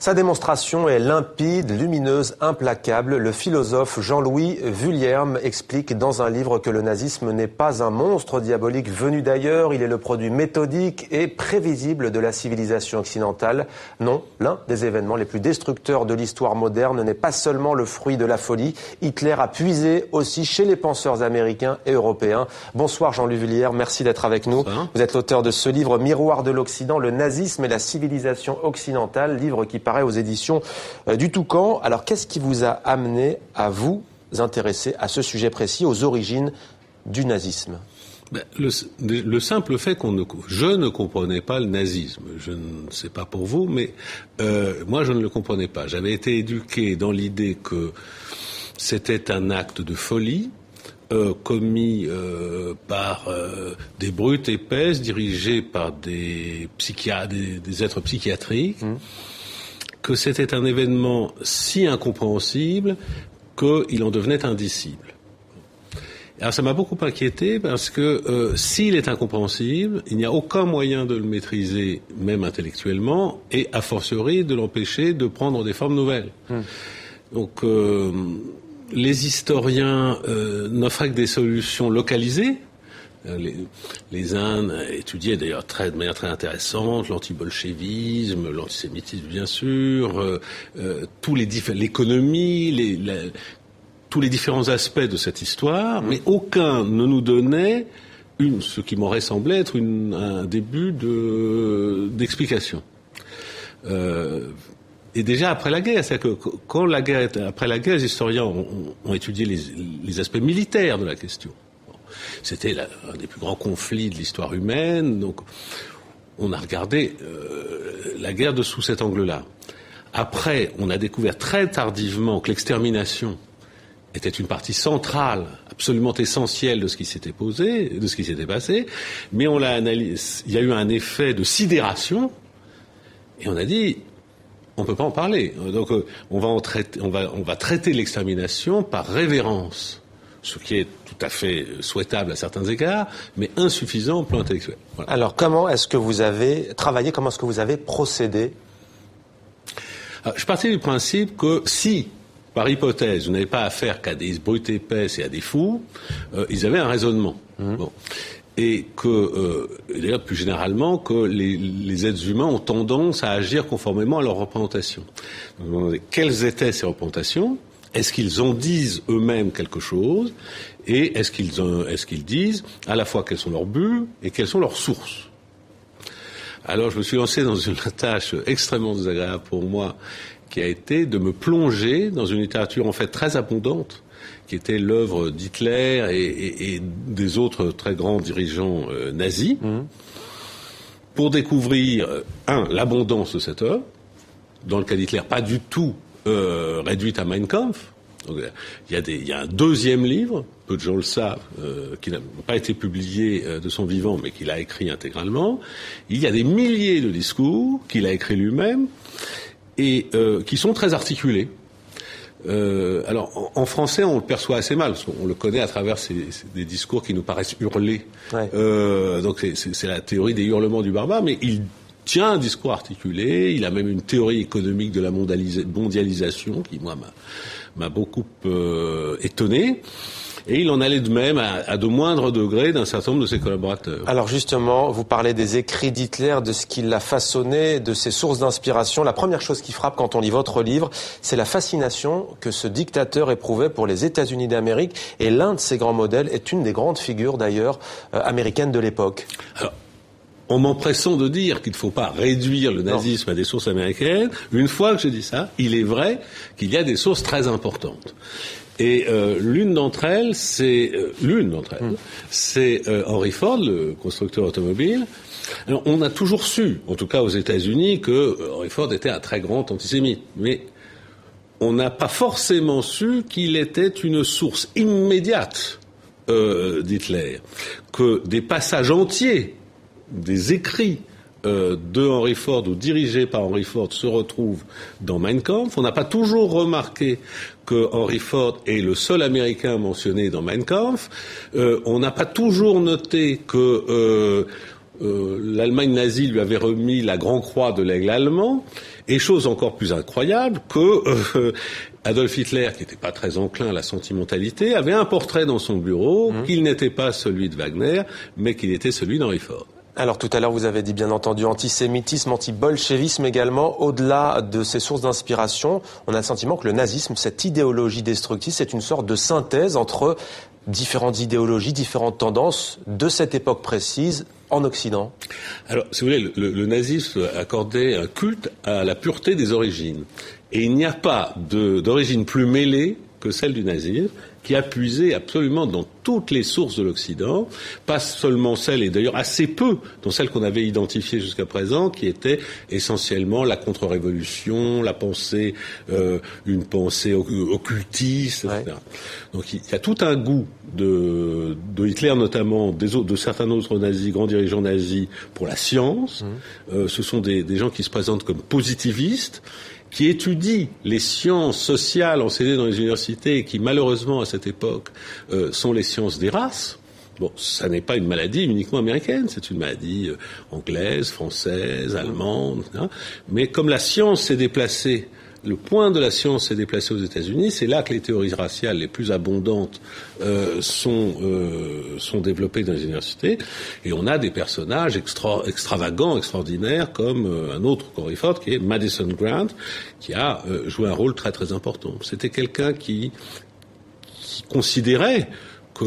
Sa démonstration est limpide, lumineuse, implacable. Le philosophe Jean-Louis Vuillerme explique dans un livre que le nazisme n'est pas un monstre diabolique venu d'ailleurs. Il est le produit méthodique et prévisible de la civilisation occidentale. Non, l'un des événements les plus destructeurs de l'histoire moderne n'est pas seulement le fruit de la folie. Hitler a puisé aussi chez les penseurs américains et européens. Bonsoir Jean-Louis Vuillerme, merci d'être avec nous. Vous êtes l'auteur de ce livre Miroir de l'Occident, le nazisme et la civilisation occidentale, livre qui paraît aux éditions du Toucan. Alors qu'est-ce qui vous a amené à vous intéresser à ce sujet précis, aux origines du nazisme ? Le simple fait je ne comprenais pas le nazisme. Je ne sais pas pour vous, mais moi je ne le comprenais pas. J'avais été éduqué dans l'idée que c'était un acte de folie commis par des brutes épaisses dirigées par des êtres psychiatriques, que c'était un événement si incompréhensible qu'il en devenait indicible. Alors ça m'a beaucoup inquiété parce que s'il est incompréhensible, il n'y a aucun moyen de le maîtriser, même intellectuellement, et a fortiori de l'empêcher de prendre des formes nouvelles. Donc les historiens n'offraient que des solutions localisées. Les uns étudiaient d'ailleurs de manière très intéressante l'antibolchevisme, l'antisémitisme bien sûr, l'économie, tous les différents aspects de cette histoire, mais aucun ne nous donnait ce qui m'aurait semblé être un début d'explication. Et déjà après la guerre, c'est-à-dire que après la guerre, les historiens ont étudié les aspects militaires de la question. C'était un des plus grands conflits de l'histoire humaine, donc on a regardé la guerre sous cet angle-là. Après, on a découvert très tardivement que l'extermination était une partie centrale, absolument essentielle de ce qui s'était passé, mais on l'a analysé. Il y a eu un effet de sidération, et on a dit on peut pas en parler. Donc on va traiter l'extermination par révérence, ce qui est tout à fait souhaitable à certains égards, mais insuffisant au plan intellectuel. Voilà. Alors comment est-ce que vous avez travaillé, comment est-ce que vous avez procédé ? Alors, je partais du principe que si, par hypothèse, vous n'avez pas affaire qu'à des brutes épaisses et à des fous, ils avaient un raisonnement. Bon. Et que, d'ailleurs, plus généralement, que les êtres humains ont tendance à agir conformément à leurs représentations. Donc, quelles étaient ces représentations ? Est-ce qu'ils en disent eux-mêmes quelque chose ? Et est-ce qu'ils disent à la fois quels sont leurs buts et quelles sont leurs sources ? Alors, je me suis lancé dans une tâche extrêmement désagréable pour moi, qui a été de me plonger dans une littérature en fait très abondante, qui était l'œuvre d'Hitler et des autres très grands dirigeants nazis, pour découvrir, l'abondance de cette œuvre, dans le cas d'Hitler, pas du tout réduite à Mein Kampf. Donc, il y a un deuxième livre, peu de gens le savent, qui n'a pas été publié de son vivant, mais qu'il a écrit intégralement. Il y a des milliers de discours qu'il a écrits lui-même, et qui sont très articulés. Alors, en français, on le perçoit assez mal, parce qu'on le connaît à travers des discours qui nous paraissent hurlés. Ouais. Donc, c'est la théorie des hurlements du barbare, mais il tient un discours articulé. Il a même une théorie économique de la mondialisation qui, moi, m'a beaucoup étonné. Et il en allait de même, à de moindres degrés, d'un certain nombre de ses collaborateurs. Alors justement, vous parlez des écrits d'Hitler, de ce qui l'a façonné, de ses sources d'inspiration. La première chose qui frappe quand on lit votre livre, c'est la fascination que ce dictateur éprouvait pour les États-Unis d'Amérique. Et l'un de ses grands modèles est une des grandes figures, d'ailleurs, américaines de l'époque. Alors, en m'empressant de dire qu'il ne faut pas réduire le nazisme à des sources américaines, une fois que j'ai dit ça, il est vrai qu'il y a des sources très importantes. Et l'une d'entre elles, c'est Henry Ford, le constructeur automobile. Alors, on a toujours su, en tout cas aux États-Unis, que Henry Ford était un très grand antisémite, mais on n'a pas forcément su qu'il était une source immédiate d'Hitler, que des passages entiers des écrits de Henry Ford ou dirigés par Henry Ford se retrouvent dans Mein Kampf. On n'a pas toujours remarqué que Henry Ford est le seul Américain mentionné dans Mein Kampf. On n'a pas toujours noté que l'Allemagne nazie lui avait remis la Grand Croix de l'Aigle allemand, et chose encore plus incroyable, que Adolf Hitler, qui n'était pas très enclin à la sentimentalité, avait un portrait dans son bureau, qu'il n'était pas celui de Wagner, mais qu'il était celui d'Henry Ford. Alors tout à l'heure, vous avez dit bien entendu antisémitisme, anti-bolchevisme également. Au-delà de ces sources d'inspiration, on a le sentiment que le nazisme, cette idéologie destructrice, c'est une sorte de synthèse entre différentes idéologies, différentes tendances de cette époque précise en Occident. Alors, si vous voulez, le nazisme accordait un culte à la pureté des origines. Et il n'y a pas d'origine plus mêlée que celle du nazisme, qui a puisé absolument dans toutes les sources de l'Occident, pas seulement celles, et d'ailleurs assez peu, dans celles qu'on avait identifiées jusqu'à présent, qui étaient essentiellement la contre-révolution, la pensée, une pensée occultiste, etc. Ouais. Donc il y a tout un goût de Hitler notamment, de certains autres nazis, grands dirigeants nazis, pour la science. Ce sont des gens qui se présentent comme positivistes, qui étudient les sciences sociales enseignées dans les universités et qui, malheureusement, à cette époque, sont les sciences des races. Bon, ça n'est pas une maladie uniquement américaine, c'est une maladie anglaise, française, allemande, etc. Mais comme la science s'est déplacée, le point de la science s'est déplacé aux États-Unis, c'est là que les théories raciales les plus abondantes sont développées dans les universités, et on a des personnages extravagants, extraordinaires, comme un autre qu'Henry Ford, qui est Madison Grant, qui a joué un rôle très très important. C'était quelqu'un qui considérait que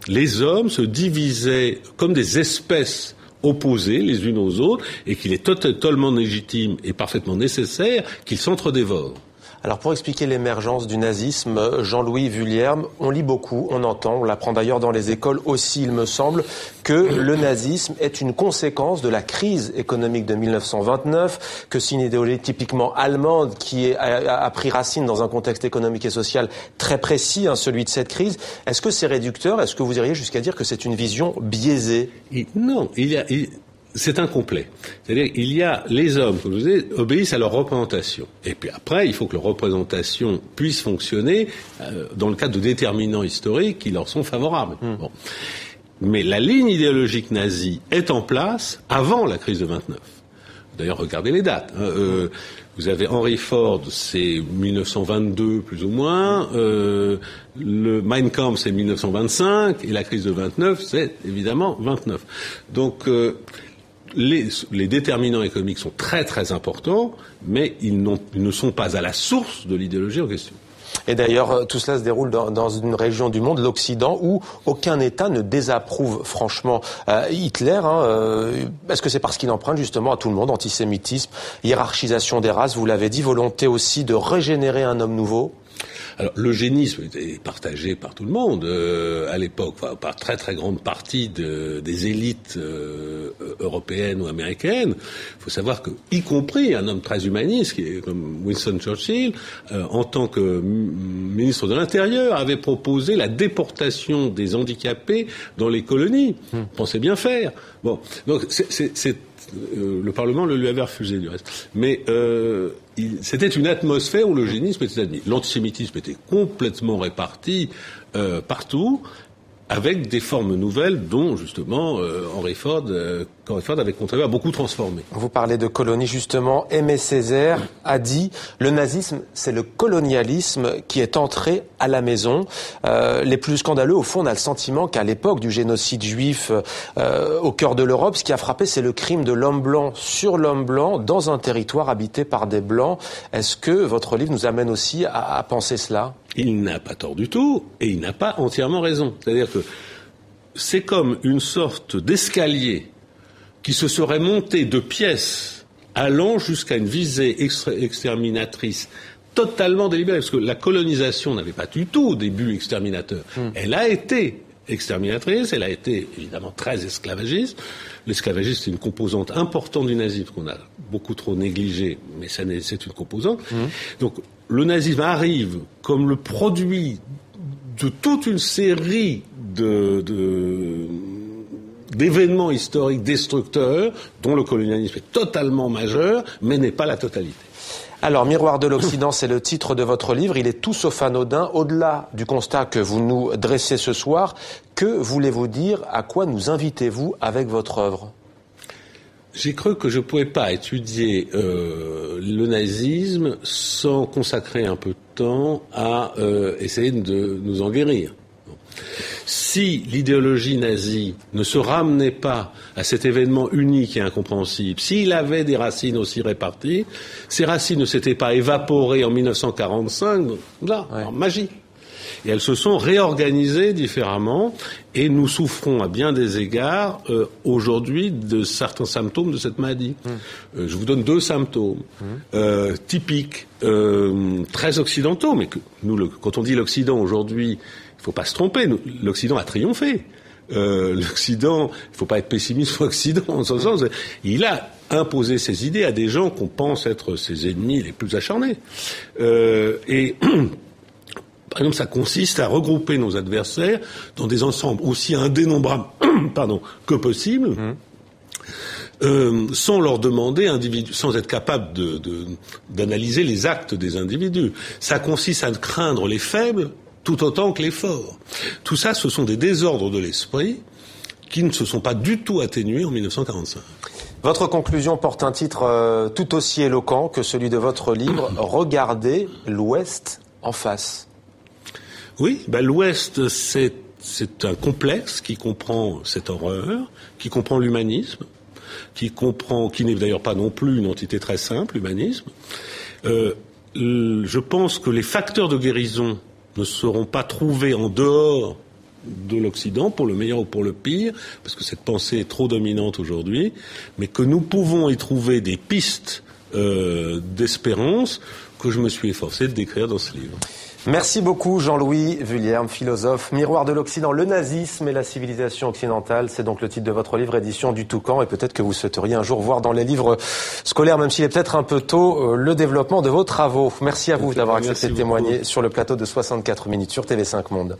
les hommes se divisaient comme des espèces opposés les unes aux autres, et qu'il est totalement légitime et parfaitement nécessaire qu'ils s'entre-dévorent. Alors pour expliquer l'émergence du nazisme, Jean-Louis Vuillerme, on lit beaucoup, on entend, on l'apprend d'ailleurs dans les écoles aussi, il me semble, que le nazisme est une conséquence de la crise économique de 1929, que c'est une idéologie typiquement allemande qui a pris racine dans un contexte économique et social très précis, celui de cette crise. Est-ce que c'est réducteur? Est-ce que vous iriez jusqu'à dire que c'est une vision biaisée? Non, c'est incomplet. C'est-à-dire, les hommes, comme je vous disais, obéissent à leur représentation. Et puis après, il faut que leur représentation puisse fonctionner dans le cadre de déterminants historiques qui leur sont favorables. Bon. Mais la ligne idéologique nazie est en place avant la crise de 29. D'ailleurs, regardez les dates. Vous avez Henry Ford, c'est 1922 plus ou moins. Le Mein Kampf, c'est 1925. Et la crise de 29, c'est évidemment 29. Donc, les déterminants économiques sont très très importants, mais ils ne sont pas à la source de l'idéologie en question. Et d'ailleurs, tout cela se déroule dans une région du monde, l'Occident, où aucun État ne désapprouve franchement Hitler. Est-ce que c'est parce qu'il emprunte justement à tout le monde, antisémitisme, hiérarchisation des races, vous l'avez dit, volonté aussi de régénérer un homme nouveau? Alors, l'eugénisme était partagé par tout le monde à l'époque, par très très grande partie des élites européennes ou américaines. Il faut savoir que, y compris un homme très humaniste, qui est comme Winston Churchill, en tant que ministre de l'Intérieur, avait proposé la déportation des handicapés dans les colonies. Pensait bien faire. Bon, donc le Parlement le lui avait refusé du reste. Mais c'était une atmosphère où l'eugénisme était admis. L'antisémitisme était complètement réparti partout, avec des formes nouvelles dont, justement, Henry Ford avait contribué à beaucoup transformer. Vous parlez de colonie, justement. Aimé Césaire a dit « Le nazisme, c'est le colonialisme qui est entré à la maison ». Les plus scandaleux, au fond, on a le sentiment qu'à l'époque du génocide juif au cœur de l'Europe, ce qui a frappé, c'est le crime de l'homme blanc sur l'homme blanc dans un territoire habité par des blancs. Est-ce que votre livre nous amène aussi à penser cela ? Il n'a pas tort du tout, et il n'a pas entièrement raison. C'est-à-dire que c'est comme une sorte d'escalier qui se serait monté de pièces allant jusqu'à une visée exterminatrice totalement délibérée, parce que la colonisation n'avait pas du tout des buts exterminateurs. Elle a été exterminatrice, elle a été évidemment très esclavagiste. L'esclavagisme, c'est une composante importante du nazisme qu'on a beaucoup trop négligée, mais c'est une composante. Donc, le nazisme arrive comme le produit de toute une série d'événements historiques destructeurs, dont le colonialisme est totalement majeur, mais n'est pas la totalité. Alors, Miroir de l'Occident, c'est le titre de votre livre. Il est tout sauf anodin. Au-delà du constat que vous nous dressez ce soir, que voulez-vous dire? À quoi nous invitez-vous avec votre œuvre? J'ai cru que je ne pouvais pas étudier le nazisme sans consacrer un peu de temps à essayer de nous en guérir. Si l'idéologie nazie ne se ramenait pas à cet événement unique et incompréhensible, s'il avait des racines aussi réparties, ces racines ne s'étaient pas évaporées en 1945, là, en magie. Et elles se sont réorganisées différemment, et nous souffrons à bien des égards aujourd'hui de certains symptômes de cette maladie. Je vous donne 2 symptômes typiques, très occidentaux, mais que nous, quand on dit l'Occident aujourd'hui, il ne faut pas se tromper, l'Occident a triomphé. L'Occident, il ne faut pas être pessimiste sur l'Occident, en ce sens, il a imposé ses idées à des gens qu'on pense être ses ennemis les plus acharnés. Par exemple, ça consiste à regrouper nos adversaires dans des ensembles aussi indénombrables que possible, sans leur demander, sans être capable d'analyser les actes des individus. Ça consiste à craindre les faibles tout autant que les forts. Tout ça, ce sont des désordres de l'esprit qui ne se sont pas du tout atténués en 1945. Votre conclusion porte un titre tout aussi éloquent que celui de votre livre, « Regardez l'Ouest en face ». Oui, l'Ouest, c'est un complexe qui comprend cette horreur, qui comprend l'humanisme, qui n'est d'ailleurs pas non plus une entité très simple, l'humanisme. Je pense que les facteurs de guérison ne seront pas trouvés en dehors de l'Occident, pour le meilleur ou pour le pire, parce que cette pensée est trop dominante aujourd'hui, mais que nous pouvons y trouver des pistes d'espérance que je me suis efforcé de décrire dans ce livre. Merci beaucoup Jean-Louis Vuillerme, philosophe. Miroir de l'Occident, le nazisme et la civilisation occidentale, c'est donc le titre de votre livre, édition du Toucan, et peut-être que vous souhaiteriez un jour voir dans les livres scolaires, même s'il est peut-être un peu tôt, le développement de vos travaux. Merci à vous d'avoir accepté de témoigner sur le plateau de 64 minutes sur TV5 Monde.